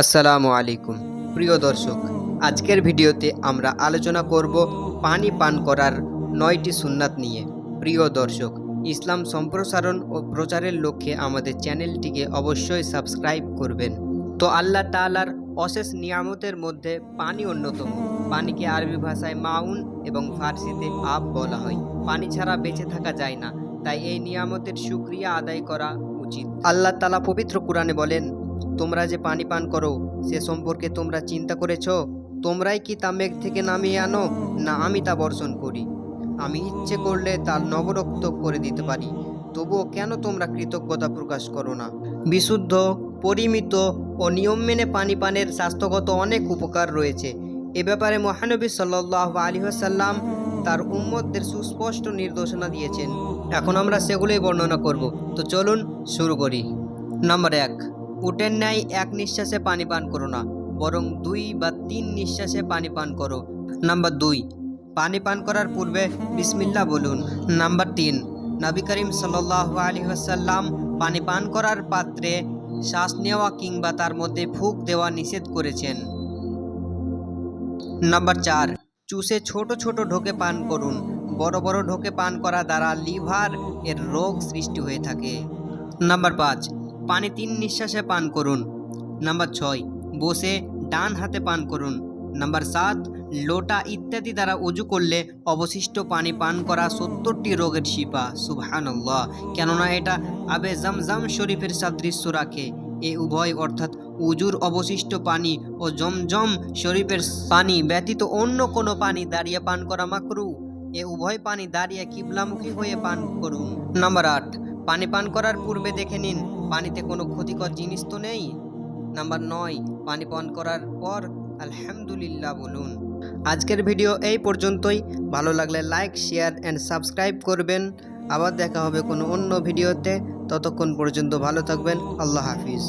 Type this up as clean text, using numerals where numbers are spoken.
আসসালামু আলাইকুম প্রিয় দর্শক, আজকের ভিডিওতে আমরা আলোচনা করব পানি পান করার 9টি সুন্নাত নিয়ে। প্রিয় দর্শক, ইসলাম সম্প্রসারণ ও প্রচারের লক্ষ্যে আমাদের চ্যানেলটিকে অবশ্যই সাবস্ক্রাইব করবেন। তো আল্লাহ তাআলার অশেষ নিয়ামতের মধ্যে পানি অন্যতম। পানিকে আরবি ভাষায় মাউন এবং ফার্সিতে আব বলা হয়। পানি ছাড়া বেঁচে থাকা যায় না, তাই এই নিয়ামতের শুকরিয়া আদায় করা উচিত। আল্লাহ তাআলা পবিত্র কুরআনে বলেন, তোমরা যে পানি পান করো সে সম্পর্কে তোমরা চিন্তা করেছ? তোমরাই কি তা মেঘ থেকে নামিয়ে আনো, না আমি তা বর্ষণ করি? আমি ইচ্ছে করলে তা নবরক্ত করে দিতে পারি। তবুও কেন তোমরা কৃতজ্ঞতা প্রকাশ করো না? বিশুদ্ধ, পরিমিত ও নিয়ম মেনে পানি পানের স্বাস্থ্যগত অনেক উপকার রয়েছে। এ ব্যাপারে মহানবী সাল্লাল্লাহু আলাইহি ওয়াসাল্লাম তার উম্মতদের সুস্পষ্ট নির্দেশনা দিয়েছেন। এখন আমরা সেগুলোই বর্ণনা করব। তো চলুন শুরু করি। নাম্বার 1, উটের ন্যায় এক নিঃশ্বাসে পানি পান করো না, বরং 2 বা 3 নিঃশ্বাসে পানি পান করো। নাম্বার 2, পানি পান করার পূর্বে বিসমিল্লাহ বলুন। নাম্বার 3, নবী করিম সাল্লাল্লাহু আলাইহি ওয়াসাল্লাম পানি পান করার পাত্রে শ্বাস নেওয়া কিংবা তার মধ্যে ফুঁক দেওয়া নিষেধ করেছেন। নাম্বার 4, চুষে ছোট ছোট ঢোকে পান করুন। বড় বড় ঢোকে পান করা দ্বারা লিভার এর রোগ সৃষ্টি হয়ে থাকে। নাম্বার 5, পানি 3 নিঃশ্বাসে পান করুন। নাম্বার 6, বসে ডান হাতে পান করুন। নাম্বার 7, লোটা ইত্যাদি দ্বারা উজু করলে অবশিষ্ট পানি পান করা 70টি রোগের শিফা। সুবহানাল্লাহ, কেননা এটা আবে জামজাম শরীফের সাদৃশ্য রাখে। এ উভয় অর্থাৎ উজুর অবশিষ্ট পানি ও জমজম শরীফের পানি ব্যতীত অন্য কোনো পানি দাঁড়িয়ে পান করা মাকরু। এ উভয় পানি দাঁড়িয়ে কিবলামুখী হয়ে পান করুন। নাম্বার 8, পানি পান করার পূর্বে দেখে নিন পানিতে কোনো ক্ষতিকর জিনিস তো নেই। নাম্বার 9, পানি পান করার পর আলহামদুলিল্লাহ বলুন। আজকের ভিডিও এই পর্যন্তই। ভালো লাগলে লাইক, শেয়ার অ্যান্ড সাবস্ক্রাইব করবেন। আবার দেখা হবে কোনো অন্য ভিডিওতে। ততক্ষণ পর্যন্ত ভালো থাকবেন। আল্লাহ হাফিজ।